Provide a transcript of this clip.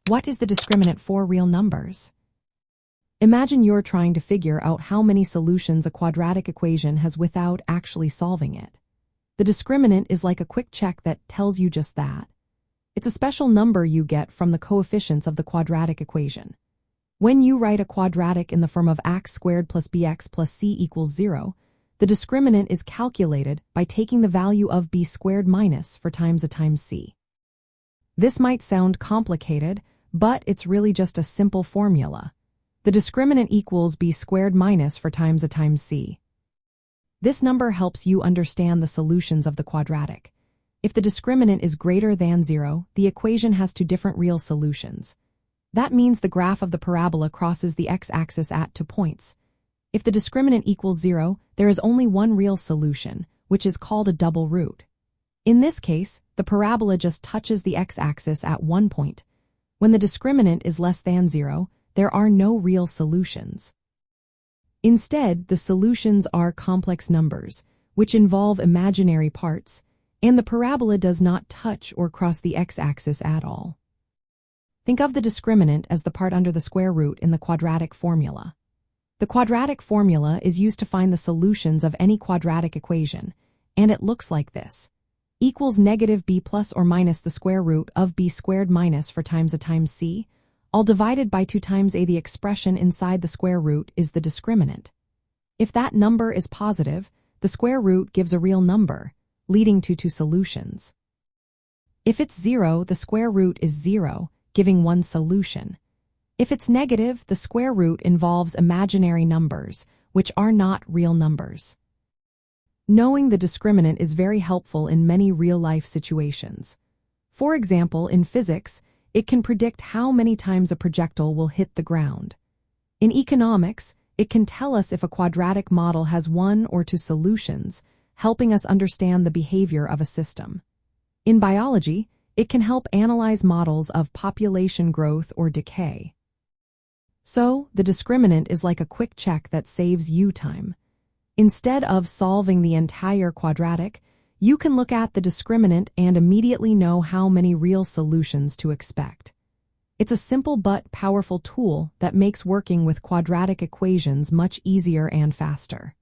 What is the discriminant for real numbers? Imagine you're trying to figure out how many solutions a quadratic equation has without actually solving it. The discriminant is like a quick check that tells you just that. It's a special number you get from the coefficients of the quadratic equation. When you write a quadratic in the form of x squared plus bx plus c equals 0, the discriminant is calculated by taking the value of b squared minus for times a times c. This might sound complicated, but it's really just a simple formula. The discriminant equals b squared minus for times a times c. This number helps you understand the solutions of the quadratic. If the discriminant is greater than 0, the equation has two different real solutions. That means the graph of the parabola crosses the x-axis at 2 points. If the discriminant equals 0, there is only one real solution, which is called a double root. In this case, the parabola just touches the x-axis at 1 point. When the discriminant is less than 0, there are no real solutions. Instead, the solutions are complex numbers, which involve imaginary parts, and the parabola does not touch or cross the x-axis at all. Think of the discriminant as the part under the square root in the quadratic formula. The quadratic formula is used to find the solutions of any quadratic equation, and it looks like this. Equals negative b plus or minus the square root of b squared minus for times a times c, all divided by 2 times a. The expression inside the square root is the discriminant. If that number is positive, the square root gives a real number, leading to 2 solutions. If it's 0, the square root is 0, giving 1 solution. If it's negative, the square root involves imaginary numbers, which are not real numbers. Knowing the discriminant is very helpful in many real-life situations. For example, in physics, it can predict how many times a projectile will hit the ground. In economics, it can tell us if a quadratic model has 1 or 2 solutions, helping us understand the behavior of a system. In biology, it can help analyze models of population growth or decay. So, the discriminant is like a quick check that saves you time. Instead of solving the entire quadratic, you can look at the discriminant and immediately know how many real solutions to expect. It's a simple but powerful tool that makes working with quadratic equations much easier and faster.